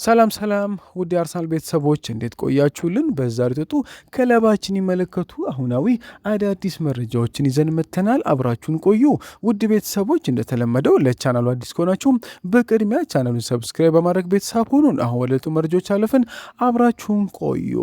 ሰላም ውድ የአርሰናል ቤተሰቦች እንዴት ቆያችሁልን? በዛሬው ጥጡ ክለባችን ይመለከቱ አሁናዊ አዳዲስ መረጃዎችን ይዘን መጥተናል። አብራችሁን ቆዩ። ውድ ቤተሰቦች እንደተለመደው ለቻናሉ አዲስ ከሆናችሁ በቅድሚያ ቻናሉን ሰብስክራይብ በማድረግ ቤተሰብ ሁኑን። አሁን ወደ ዕለቱ መረጃዎች አለፍን። አብራችሁን ቆዩ።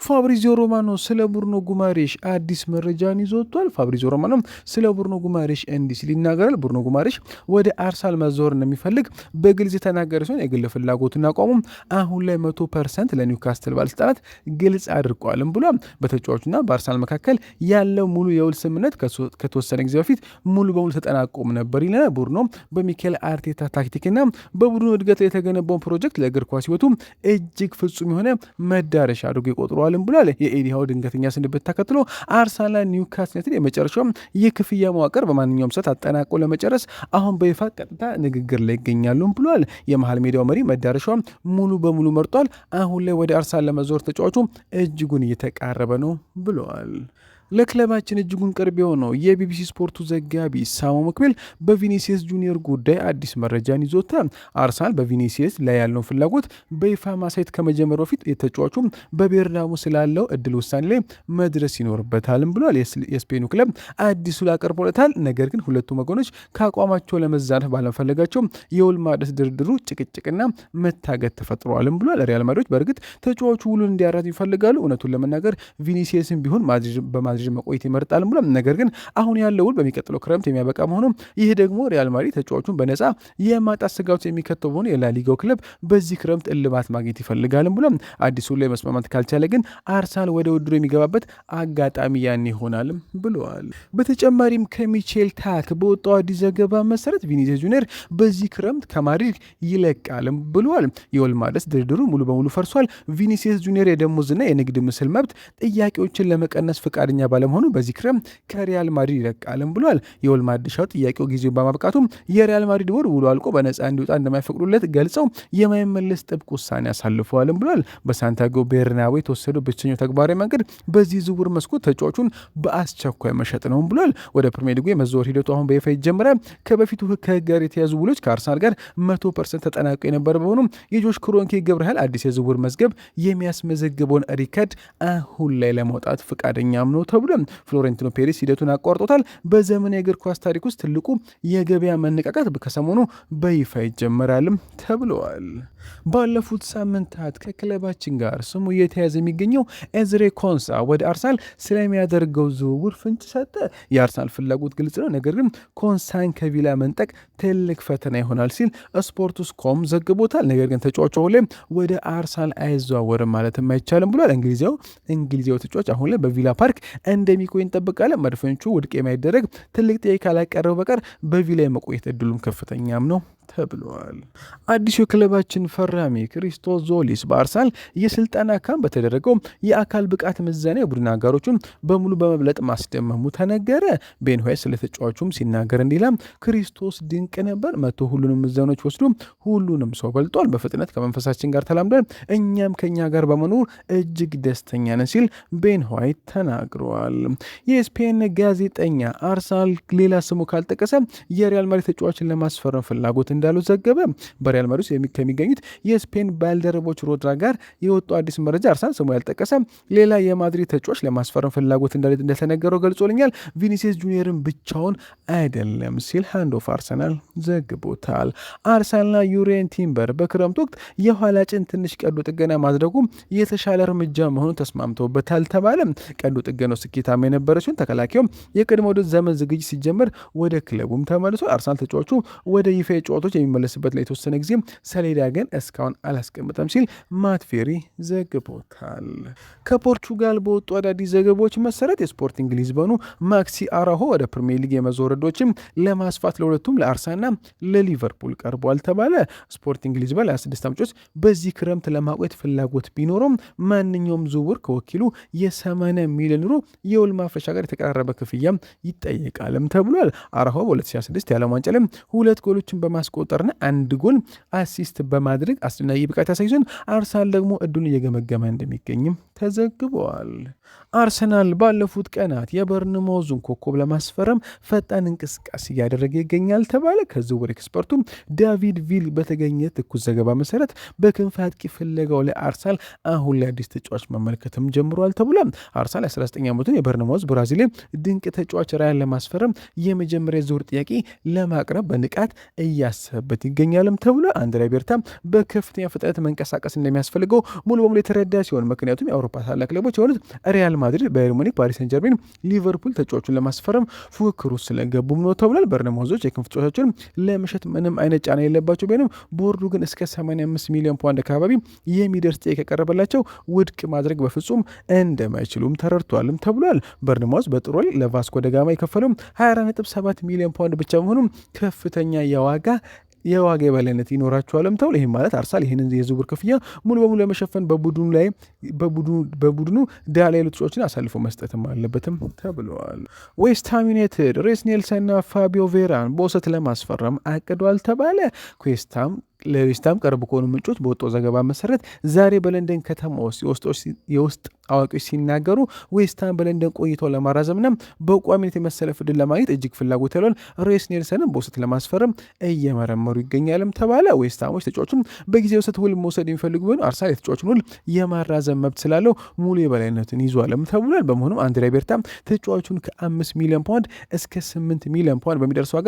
ፋብሪዚዮ ሮማኖ ስለ ቡርኖ ጉማሬሽ አዲስ መረጃን ይዞ ወጥቷል። ፋብሪዚዮ ሮማኖ ስለ ቡርኖ ጉማሬሽ እንዲህ ሲል ይናገራል። ቡርኖ ጉማሬሽ ወደ አርሰናል መዞር እንደሚፈልግ በግልጽ የተናገረ ሲሆን የግል ፍላጎቱና አቋሙ አሁን ላይ 100% ለኒውካስትል ባለስልጣናት ግልጽ አድርጓልም ብሏል። በተጫዋቹና በአርሰናል መካከል ያለው ሙሉ የውል ስምምነት ከተወሰነ ጊዜ በፊት ሙሉ በሙሉ ተጠናቆም ነበር ይለናል። ቡርኖ በሚኬል አርቴታ ታክቲክና በቡድኑ እድገት ላይ የተገነባውን ፕሮጀክት ለእግር ኳስ ሕይወቱ እጅግ ፍጹም የሆነ መዳረሻ አድርጎ ይቆጥረዋልም ብሏል። የኤዲሃው ድንገተኛ ስንብት ተከትሎ አርሰናል ኒውካስትል ዩናይትድ የመጨረሻው የክፍያ መዋቅር በማንኛውም ሰዓት አጠናቆ ለመጨረስ አሁን በይፋ ቀጥታ ንግግር ላይ ይገኛሉም ብሏል። የመሃል ሜዳው መሪ መዳረሻው ሙሉ በሙሉ መርጧል። አሁን ላይ ወደ አርሰናል ለመዞር ተጫዋቹ እጅጉን እየተቃረበ ነው ብለዋል። ለክለባችን እጅጉን ቅርብ የሆነው የቢቢሲ ስፖርቱ ዘጋቢ ሳሞ መክቤል በቪኒሲየስ ጁኒየር ጉዳይ አዲስ መረጃን ይዞታል። አርሰናል በቪኒሲየስ ላይ ያለውን ፍላጎት በይፋ ማሳየት ከመጀመሩ በፊት የተጫዋቹ በቤርናቡ ስላለው እድል ውሳኔ ላይ መድረስ ይኖርበታልም ብሏል። የስፔኑ ክለብ አዲሱ ላቀርቦለታል። ነገር ግን ሁለቱም ወገኖች ከአቋማቸው ለመዛነፍ ባለመፈለጋቸው የውል ማደስ ድርድሩ ጭቅጭቅና መታገት ተፈጥሯልም ብሏል። ሪያል ማድሪድ በእርግጥ ተጫዋቹ ውሉን እንዲያራት ይፈልጋሉ። እውነቱን ለመናገር ቪኒሲየስን ቢሆን ማድሪድ መቆየት ይመርጣል ብሏል። ነገር ግን አሁን ያለው ውል በሚቀጥለው ክረምት የሚያበቃ መሆኑ ይህ ደግሞ ሪያል ማድሪድ ተጫዋቹን በነፃ የማጣት ስጋት የሚከተው መሆኑ የላሊጋው ክለብ በዚህ ክረምት እልባት ማግኘት ይፈልጋልም ብሏል። አዲሱ ላይ መስማማት ካልቻለ ግን አርሰናል ወደ ውድድሩ የሚገባበት አጋጣሚ ያን ይሆናልም ብለዋል። በተጨማሪም ከሚቼል ታክ በወጣው አዲስ ዘገባ መሰረት ቪኒሲየስ ጁኒየር በዚህ ክረምት ከማድሪድ ይለቃልም ብለዋል። የውል ማደስ ድርድሩ ሙሉ በሙሉ ፈርሷል። ቪኒሲየስ ጁኒየር የደሞዝና የንግድ ምስል መብት ጥያቄዎችን ለመቀነስ ፈቃደኛ ባለመሆኑ በዚህ ክረምት ከሪያል ማድሪድ ይለቃልም ብሏል። የውል ማደሻው ጥያቄው ጊዜው በማብቃቱም የሪያል ማድሪድ ወር ውሎ አልቆ በነፃ እንዲወጣ እንደማይፈቅዱለት ገልጸው የማይመለስ ጥብቅ ውሳኔ አሳልፈዋልም ብሏል። በሳንቲያጎ ቤርናቤ የተወሰደው ብቸኛው ተግባራዊ መንገድ በዚህ ዝውውር መስኮት ተጫዋቹን በአስቸኳይ መሸጥ ነው ብሏል። ወደ ፕሪሚየር ሊጉ የመዘወር ሂደቱ አሁን በይፋ ይጀምራል። ከበፊቱ ከህግ ጋር የተያዙ ውሎች ከአርሰናል ጋር 100% ተጠናቀው የነበረ በሆኑም የጆሽ ክሮንኬ ገብረ ኃይል አዲስ የዝውውር መዝገብ የሚያስመዘግበውን ሪከርድ አሁን ላይ ለማውጣት ፈቃደኛም ነው ተብሎ ፍሎሬንቲኖ ፔሬስ ሂደቱን አቋርጦታል። በዘመን የእግር ኳስ ታሪክ ውስጥ ትልቁ የገበያ መነቃቃት ከሰሞኑ በይፋ ይጀመራልም ተብለዋል። ባለፉት ሳምንታት ከክለባችን ጋር ስሙ እየተያዘ የሚገኘው ኤዝሬ ኮንሳ ወደ አርሰናል ስለሚያደርገው ዝውውር ፍንጭ ሰጠ። የአርሰናል ፍላጎት ግልጽ ነው፣ ነገር ግን ኮንሳን ከቪላ መንጠቅ ትልቅ ፈተና ይሆናል ሲል ስፖርቱስ ኮም ዘግቦታል። ነገር ግን ተጫዋቹ አሁን ላይ ወደ አርሰናል አይዘዋወርም ማለትም አይቻልም ብሏል። እንግሊዛዊ ተጫዋች አሁን ላይ በቪላ ፓርክ እንደሚቆይ እንጠብቃለን። መድፈኞቹ ውድቅ የማይደረግ ትልቅ ጥያቄ ካላቀረበ በቀር በቪላ የመቆየት እድሉም ከፍተኛም ነው ተብሏል። አዲሱ የክለባችን ፈራሚ ክሪስቶስ ዞሊስ በአርሰናል የስልጠና ካምፕ በተደረገው የአካል ብቃት ምዘና የቡድን አጋሮቹን በሙሉ በመብለጥ ማስደመሙ ተነገረ። ቤን ሆይ ስለ ተጫዋቹም ሲናገር እንዲላም ክሪስቶስ ድንቅ ነበር፣ መቶ ሁሉንም ምዘኖች ወስዶ ሁሉንም ሰው በልጧል፣ በፍጥነት ከመንፈሳችን ጋር ተላምዷል፣ እኛም ከኛ ጋር በመኖር እጅግ ደስተኛ ነን ሲል ቤን ሆይ ተናግረዋል። የስፔን ጋዜጠኛ አርሰናል ሌላ ስሙ ካልጠቀሰ የሪያል ማድሪድ ተጫዋችን ለማስፈረም ፍላጎት እንዳሉ ዘገበ። በሪያል ማድሪድ ከሚገኙት የስፔን ባልደረቦች ሮድራ ጋር የወጡ አዲስ መረጃ አርሰናል ስሙ ያልጠቀሰ ሌላ የማድሪድ ተጫዋች ለማስፈረም ፍላጎት እንደተነገረው ገልጾልኛል። ቪኒሲየስ ጁኒየርን ብቻውን አይደለም ሲል ሃንድ ኦፍ አርሰናል ዘግቦታል። አርሰናልና ዩሬን ቲምበር በክረምት ወቅት የኋላ ጭን ትንሽ ቀዶ ጥገና ማድረጉ የተሻለ እርምጃ መሆኑን ተስማምተውበታል ተባለ። ቀዶ ጥገናው ስኬታማ የነበረ ሲሆን ተከላካዩም የቅድመ ውድድር ዘመን ዝግጅት ሲጀመር ወደ ክለቡም ተመልሶ አርሰናል ተጫዋቹ ወደ ይፋ ጨዋታዎች የሚመለስበት ላይ የተወሰነ ጊዜ ሰሌዳ ግን እስካሁን አላስቀምጠም ሲል ማትፌሪ ዘግቦታል። ከፖርቹጋል በወጡ አዳዲስ ዘገባዎች መሰረት የስፖርቲንግ ሊዝበኑ ማክሲ አራሆ ወደ ፕሪሚየር ሊግ የመዞር ዕድሎችም ለማስፋት ለሁለቱም ለአርሰናልና ለሊቨርፑል ቀርቧል ተባለ። ስፖርቲንግ ሊዝበን ለ26 ዓመቶች በዚህ ክረምት ለማቆየት ፍላጎት ቢኖረውም ማንኛውም ዝውውር ከወኪሉ የ80 ሚሊዮን ዩሮ የውል ማፍረሻ ጋር የተቀራረበ ክፍያም ይጠየቃልም ተብሏል። አራሆ በ2026 የዓለም ዋንጫ ላይ 2 ጎሎችን በማስቆ በማስቆጠርና አንድ ጎል አሲስት በማድረግ አስደናቂ ብቃት ያሳይዞን አርሰናል ደግሞ እድሉን እየገመገመ እንደሚገኝም ተዘግበዋል። አርሰናል ባለፉት ቀናት የበርንማውዙን ኮከብ ለማስፈረም ፈጣን እንቅስቃሴ እያደረገ ይገኛል ተባለ። ከዝውውር ኤክስፐርቱ ዳቪድ ቪል በተገኘ ትኩስ ዘገባ መሰረት በክንፍ አጥቂ ፍለጋው ላይ አርሰናል አሁን ላይ አዲስ ተጫዋች መመልከትም ጀምሯል ተብሏል። አርሰናል 19 ዓመቱን የበርንማውዝ ብራዚል ድንቅ ተጫዋች ራያን ለማስፈረም የመጀመሪያ ዙር ጥያቄ ለማቅረብ በንቃት እያሰበበት ይገኛልም ተብሏል። አንድሪያ ቤርታ በከፍተኛ ፍጥነት መንቀሳቀስ እንደሚያስፈልገው ሙሉ በሙሉ የተረዳ ሲሆን ምክንያቱም የአውሮፓ ታላቅ ክለቦች የሆኑት ሪያል ማድሪድ፣ ባየር ሙኒክ፣ ፓሪስ ሰን ጀርሜን፣ ሊቨርፑል ተጫዋቹን ለማስፈረም ፉክክሩ ስለገቡም ነው ተብሏል። በርነማውዞች የክንፍ ተጫዋቾችን ለመሸጥ ምንም አይነት ጫና የለባቸው ቢሆንም ቦርዱ ግን እስከ 85 ሚሊዮን ፓውንድ አካባቢ የሚደርስ ጥያቄ ከቀረበላቸው ውድቅ ማድረግ በፍጹም እንደማይችሉም ተረድቷልም ተብሏል። በርነማውዝ በጥሩ ላይ ለቫስኮ ደጋማ የከፈለው 24.7 ሚሊዮን ፓውንድ ብቻ መሆኑም ከፍተኛ የዋጋ የበላይነት ይኖራቸዋልም ተብሎ ይህም ማለት አርሰናል ይህንን የዝውውር ክፍያ ሙሉ በሙሉ ለመሸፈን በቡድኑ ዳ ላይ ያሉ ተጫዋቾችን አሳልፎ መስጠትም አለበትም ተብለዋል። ዌስትሃም ዩናይትድ ሬስ ኔልሰንና ፋቢዮ ቬራን በውሰት ለማስፈረም አቅዷል ተባለ። ለዌስትሃም ቅርብ ከሆኑ ምንጮች በወጣው ዘገባ መሰረት ዛሬ በለንደን ከተማ ውስጥ የውስጥ አዋቂዎች ሲናገሩ ዌስትሃም በለንደን ቆይታው ለማራዘምና በቋሚነት የመሰለፍ ዕድል ለማግኘት እጅግ ፍላጎት ያለውን ሬስ ኔልሰንን በውሰት ለማስፈረም እየመረመሩ ይገኛልም ተባለ። ዌስትሃሞች ተጫዋቹን በጊዜ ውሰት ውል መውሰድ የሚፈልጉ ቢሆን አርሰናል የተጫዋቹን ውል የማራዘም መብት ስላለው ሙሉ የበላይነትን ይዟልም ተብሏል። በመሆኑም አንድሪያ ቤርታ ተጫዋቹን ከ5 ሚሊዮን ፓውንድ እስከ 8 ሚሊዮን ፓውንድ በሚደርስ ዋጋ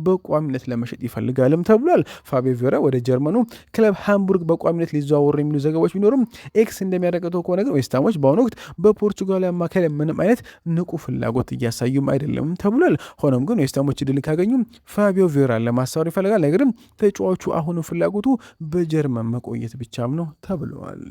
በቋሚነት ለመሸጥ ይፈልጋልም ተብሏል። ፋቢዮ ቬራ ወደ ጀርመኑ ክለብ ሃምቡርግ በቋሚነት ሊዘዋወሩ የሚሉ ዘገባዎች ቢኖሩም ኤክስ እንደሚያረጋግጠው ከሆነ ግን ዌስትሃሞች በአሁኑ ወቅት በፖርቹጋል አማካይ ምንም አይነት ንቁ ፍላጎት እያሳዩም አይደለም ተብሏል። ሆኖም ግን ዌስትሃሞች ድል ካገኙ ፋቢዮ ቬራን ለማሳወር ይፈልጋል። ነገር ግን ተጫዋቹ አሁኑ ፍላጎቱ በጀርመን መቆየት ብቻም ነው ተብለዋል።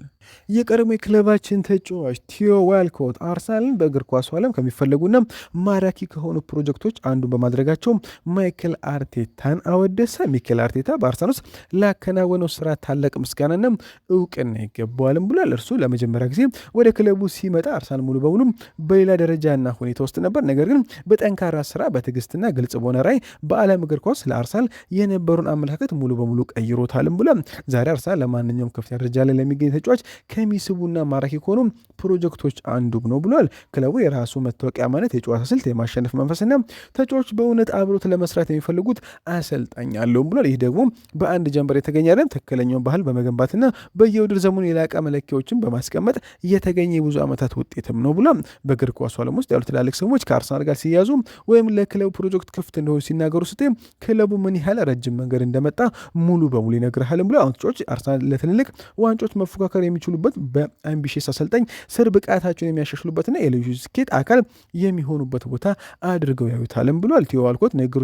የቀድሞ የክለባችን ተጫዋች ቲዮ ዋልኮት አርሰናልን በእግር ኳሱ ዓለም ከሚፈለጉና ማራኪ ከሆኑ ፕሮጀክቶች አንዱ በማድረጋቸው ማይክል አርቴታን አወደሰ። ሚኬል አርቴታ በአርሰናል ውስጥ ላከናወነው ስራ ታላቅ ምስጋናና እውቅና ይገባዋልም ብሏል። እርሱ ለመጀመሪያ ጊዜ ወደ ክለቡ ሲመጣ አርሰናል ሙሉ በሙሉ በሌላ ደረጃና ሁኔታ ውስጥ ነበር። ነገር ግን በጠንካራ ስራ፣ በትዕግስትና ግልጽ በሆነ ራዕይ በዓለም እግር ኳስ ለአርሰናል የነበሩን አመለካከት ሙሉ በሙሉ ቀይሮታልም ብሏል። ዛሬ አርሰናል ለማንኛውም ከፍተኛ ደረጃ ላይ ለሚገኝ ተጫዋች ከሚስቡና ማራኪ ከሆኑ ፕሮጀክቶች አንዱ ነው ብሏል። ክለቡ የራሱ መታወቂያ ማለት የጨዋታ ስልት፣ የማሸነፍ መንፈስና ተጫዋቾች በእውነት አብሮት ለመስራት የሚፈልጉት አሰልጣኝ አለውም ብሏል። ይህ ደግሞ በአንድ ጀንበር የተገኘ አይደለም፣ ትክክለኛውን ባህል በመገንባትና በየውድድር ዘመኑ የላቀ መለኪያዎችን በማስቀመጥ የተገኘ የብዙ ዓመታት ውጤትም ነው ብሏል። በእግር ኳሱ ዓለም ውስጥ ያሉ ትላልቅ ስሞች ከአርሰናል ጋር ሲያዙ ወይም ለክለቡ ፕሮጀክት ክፍት እንደሆኑ ሲናገሩ ክለቡ ምን ያህል ረጅም መንገድ እንደመጣ ሙሉ በሙሉ ይነግርሃልም ብሏል። አሁን ተጫዋቾች አርሰናል ለትልልቅ ዋንጮች መፎካከር የሚችሉበት በአምቢሽስ አሰልጣኝ ስር ብቃታቸውን የሚያሻሽሉበትና የልዩ ስኬት አካል የሚሆኑበት ቦታ አድርገው ያዩታልም ብሏል። ቲዮ ዋልኮት ንግግሩ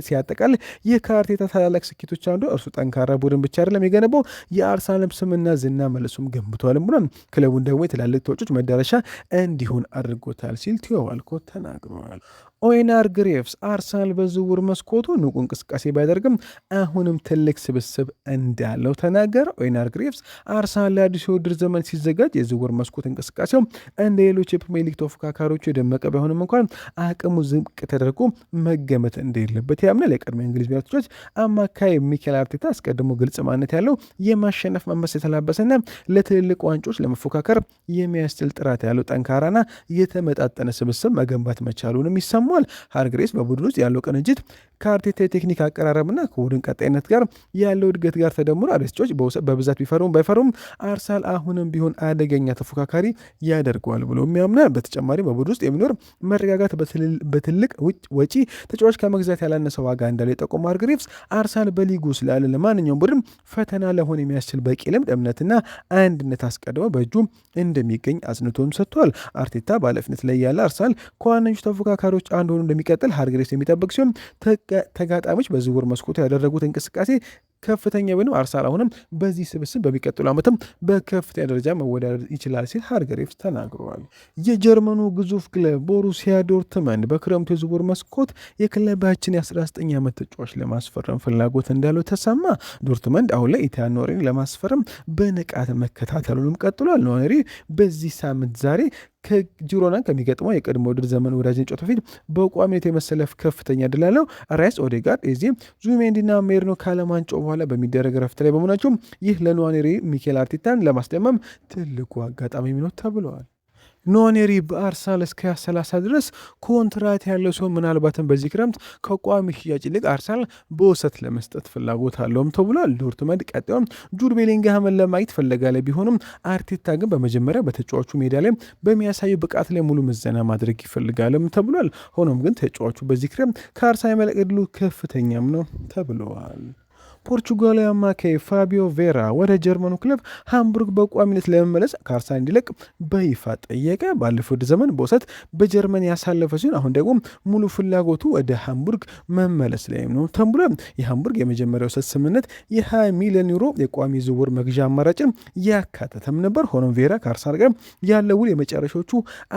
ሲያጠቃል የከአርቴታ ታላላቅ ስኬቶች አንዱ እርሱ ጠንካራ ቡድን ብቻ አይደለም የገነባው የአርሰናል ስምና ዝና መልሱም ገንብቷልም ብሏል። ክለቡን ደግሞ የትላልቅ ተጫዋቾች መዳረሻ እንዲሆን አድርጎታል ሲል ቲዮ ዋልኮት ተናግረዋል። ኦዌናር ግሬቭስ አርሰናል በዝውውር መስኮቱ ንቁ እንቅስቃሴ ባያደርግም አሁንም ትልቅ ስብስብ እንዳለው ተናገረ። ኦዌናር ግሬቭስ አርሰናል ለአዲሱ የውድድር ዘመን ሲዘጋጅ የዝውውር መስኮት እንቅስቃሴው እንደ ሌሎች የፕሪሚየር ሊግ ተፎካካሪዎቹ የደመቀ ባይሆንም እንኳን አቅሙ ዝቅ ተደርጎ መገመት እንደሌለበት ያምናል። የቀድሞ እንግሊዝ ብሔራዊ ተጫዋች አማካይ ሚኬል አርቴታ አስቀድሞ ግልጽ ማንነት ያለው የማሸነፍ መንፈስ የተላበሰና ለትልልቅ ዋንጮች ለመፎካከር የሚያስችል ጥራት ያለው ጠንካራና የተመጣጠነ ስብስብ መገንባት መቻሉንም ይሰማል። ሃርግሬስ በቡድን ውስጥ ያለው ቅንጅት ከአርቴታ የቴክኒክ አቀራረብና ከቡድን ቀጣይነት ጋር ያለው እድገት ጋር ተደምሮ አርቴታዎች በብዛት ባይፈሩም አርሰናል አሁንም ቢሆን አደገኛ ተፎካካሪ ያደርገዋል ብሎ የሚያምናል። በተጨማሪም በቡድን ውስጥ የሚኖር መረጋጋት በትልቅ ወጪ ተጫዋች ከመግዛት ያላነሰ ዋጋ እንዳለ የጠቆመው ሃርግሬቭስ አርሰናል በሊጉ ስላለ ለማንኛውም ቡድን ፈተና ለሆን የሚያስችል በቂ ልምድ፣ እምነትና አንድነት አስቀድሞ በእጁ እንደሚገኝ አጽንቶም ሰጥቷል። አርቴታ በኃላፊነት ላይ ያለ አርሰናል ከዋነኞቹ ተፎካካሪዎች አንዱ ሆኖ እንደሚቀጥል ሃርግሬቭስ የሚጠበቅ ሲሆን ተጋጣሚዎች በዝውውር መስኮቱ ያደረጉት እንቅስቃሴ ከፍተኛ ቢሆንም አርሰናል አሁንም በዚህ ስብስብ በሚቀጥሉ ዓመትም በከፍተኛ ደረጃ መወዳደር ይችላል ሲል ሃርግሬቭስ ተናግረዋል። የጀርመኑ ግዙፍ ክለብ ቦሩሲያ ዶርትመንድ በክረምቱ የዝውውር መስኮት የክለባችን የ19 ዓመት ተጫዋች ለማስፈረም ፍላጎት እንዳለው ተሰማ። ዶርትመንድ አሁን ላይ ኢታን ኖሪን ለማስፈረም በንቃት መከታተሉንም ቀጥሏል። ኖሪ በዚህ ሳምንት ዛሬ ከጂሮና ከሚገጥመው የቀድሞ ውድድር ዘመን ወዳጅን ጨዋታ ፊት በቋሚነት የመሰለፍ ከፍተኛ እድል አለው። ራይስ፣ ኦዴጋርድ፣ ኤዜ፣ ዙቢሜንዲና ሜሪኖ ከዓለም ዋንጫው በኋላ በሚደረግ ረፍት ላይ በመሆናቸው ይህ ለኗኔሪ ሚኬል አርቴታን ለማስደመም ትልቁ አጋጣሚ ነው ተብለዋል። ኗኔሪ በአርሰናል እስከ 30 ድረስ ኮንትራት ያለው ሲሆን ምናልባትም በዚህ ክረምት ከቋሚ ሽያጭ ይልቅ አርሰናል በውሰት ለመስጠት ፍላጎት አለውም ተብሏል። ዶርትመንድ ቀጣዩም ጁድ ቤሊንግሃምን ለማየት ፈለጋለ ቢሆንም አርቴታ ግን በመጀመሪያ በተጫዋቹ ሜዳ ላይ በሚያሳየው ብቃት ላይ ሙሉ ምዘና ማድረግ ይፈልጋልም ተብሏል። ሆኖም ግን ተጫዋቹ በዚህ ክረምት ከአርሰናል የመለቅ ዕድሉ ከፍተኛም ነው ተብለዋል። ፖርቹጋላዊ አማካይ ፋቢዮ ቬራ ወደ ጀርመኑ ክለብ ሃምቡርግ በቋሚነት ለመመለስ ከአርሰናል እንዲለቅ በይፋ ጠየቀ። ባለፈው ዘመን በውሰት በጀርመን ያሳለፈ ሲሆን አሁን ደግሞ ሙሉ ፍላጎቱ ወደ ሃምቡርግ መመለስ ላይ ነው ተብሏል። የሃምቡርግ የመጀመሪያው ውሰት ስምምነት የ20 ሚሊዮን ዩሮ የቋሚ ዝውውር መግዣ አማራጭን ያካተተም ነበር። ሆኖም ቬራ ከአርሰናል ጋር ያለው ውል የመጨረሻዎቹ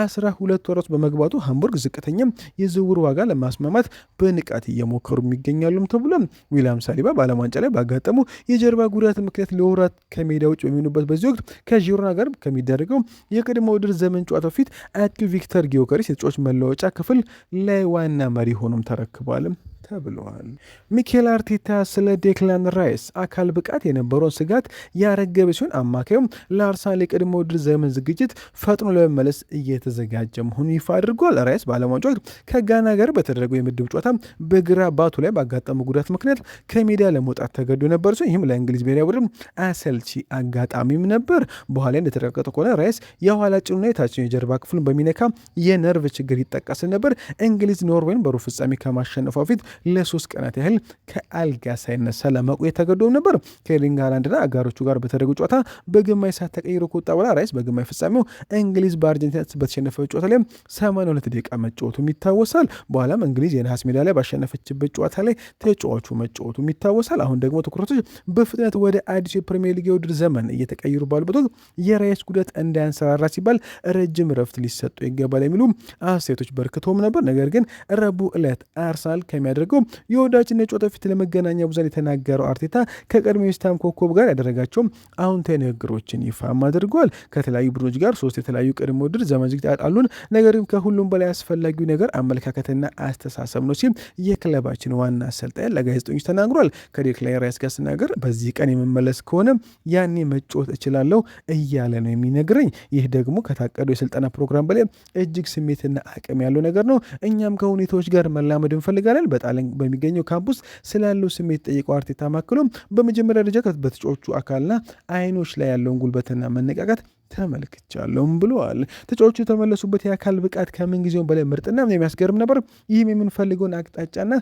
12 ወራት በመግባቱ ሃምቡርግ ዝቅተኛም የዝውውር ዋጋ ለማስማማት በንቃት እየሞከሩ ይገኛሉም ተብሏል። ዊሊያም ሳሊባ በዓለም ዋንጫ ላይ ባጋጠሙ የጀርባ ጉዳት ምክንያት ለወራት ከሜዳ ውጭ በሚሆኑበት በዚህ ወቅት ከጂሮና ጋር ከሚደረገው የቅድመ ውድድር ዘመን ጨዋታ ፊት አጥቂው ቪክተር ጊዮከሪስ የተጫዋች መለወጫ ክፍል ላይ ዋና መሪ ሆኖም ተረክቧል ተብለዋል። ሚኬል አርቴታ ስለ ዴክላን ራይስ አካል ብቃት የነበረውን ስጋት ያረገበ ሲሆን አማካዩም ለአርሰናል የቅድመ ውድድር ዘመን ዝግጅት ፈጥኖ ለመመለስ እየተዘጋጀ መሆኑን ይፋ አድርጓል። ራይስ በዓለም ዋንጫ ወቅት ከጋና ጋር በተደረገው የምድብ ጨዋታ በግራ ባቱ ላይ ባጋጠመው ጉዳት ምክንያት ከሜዳ ለመውጣት ተገዶ ነበር ሲሆን ይህም ለእንግሊዝ ብሔራዊ ቡድን አሰልቺ አጋጣሚም ነበር። በኋላ እንደተረጋገጠ ከሆነ ራይስ የኋላ ጭኑና የታችኛው የጀርባ ክፍሉን በሚነካ የነርቭ ችግር ይጠቀስ ነበር። እንግሊዝ ኖርዌይን በሩብ ፍጻሜ ከማሸነፏ ፊት ለ3 ቀናት ያህል ከአልጋ ሳይነሳ ለመቆየት ተገዶም ነበር። ከኤርሊንግ ሃላንድና አጋሮቹ ጋር በተደረገው ጨዋታ በግማሽ ሰዓት ተቀይሮ ከወጣ በኋላ ራይስ በግማሽ ፍጻሜው እንግሊዝ በአርጀንቲና በተሸነፈው ጨዋታ ላይ 82 ደቂቃ መጫወቱም ይታወሳል። በኋላም እንግሊዝ የነሐስ ሜዳ ላይ ባሸነፈችበት ጨዋታ ላይ ተጫዋቹ መጫወቱም ይታወሳል። አሁን ደግሞ ትኩረቶች በፍጥነት ወደ አዲሱ የፕሪሚየር ሊግ የውድድር ዘመን እየተቀየሩ ባሉበት ወቅት የራይስ ጉዳት እንዳያንሰራራ ሲባል ረጅም ረፍት ሊሰጡ ይገባል የሚሉ አስተያየቶች በርክተውም ነበር። ነገር ግን ረቡዕ ዕለት አርሰናል ከሚያደርገው የወዳጅነት ጨዋታ ፊት ለመገናኛ ብዙሃን የተናገረው አርቴታ ከቀድሞ የዌስትሃም ኮከብ ጋር ያደረጋቸው አዎንታዊ ንግግሮችን ይፋም አድርጓል። ከተለያዩ ቡድኖች ጋር 3 የተለያዩ ቅድመ ውድድር ዘመን ዝግጅት አሉን፣ ነገር ግን ከሁሉም በላይ አስፈላጊው ነገር አመለካከትና አስተሳሰብ ነው ሲል የክለባችን ዋና አሰልጣኝ ለጋዜጠኞች ተናግሯል። ከዴክላን ራይስ ጋር ስናገር በዚህ ቀን የመመለስ ከሆነ ያኔ መጫወት እችላለሁ እያለ ነው የሚነግረኝ። ይህ ደግሞ ከታቀደው የስልጠና ፕሮግራም በላይ እጅግ ስሜትና አቅም ያለው ነገር ነው። እኛም ከሁኔታዎች ጋር መላመድ እንፈልጋለን። በጣሊያን በሚገኘው ካምፑስ ስላለው ስሜት ጠይቀው አርቴታ ማክሎም በመጀመሪያ ደረጃ በተጫዋቹ አካልና አይኖች ላይ ያለውን ጉልበትና መነቃቃት ተመልክቻለሁም ብለዋል። ተጫዋቹ የተመለሱበት የአካል ብቃት ከምን ጊዜውም በላይ ምርጥና የሚያስገርም ነበር። ይህም የምንፈልገውን አቅጣጫና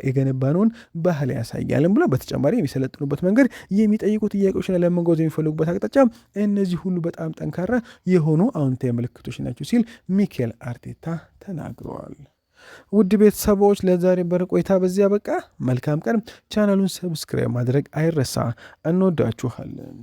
የገነባነውን ባህል ያሳያልም ብሎ በተጨማሪ የሚሰለጥኑበት መንገድ፣ የሚጠይቁ ጥያቄዎችና ለመጓዝ የሚፈልጉበት አቅጣጫ እነዚህ ሁሉ በጣም ጠንካራ የሆኑ አዎንታዊ ምልክቶች ናቸው ሲል ሚኬል አርቴታ ተናግረዋል። ውድ ቤተሰቦች ለዛሬ ቆይታ በዚያ በቃ። መልካም ቀን። ቻናሉን ሰብስክራይብ ማድረግ አይረሳ። እንወዳችኋለን።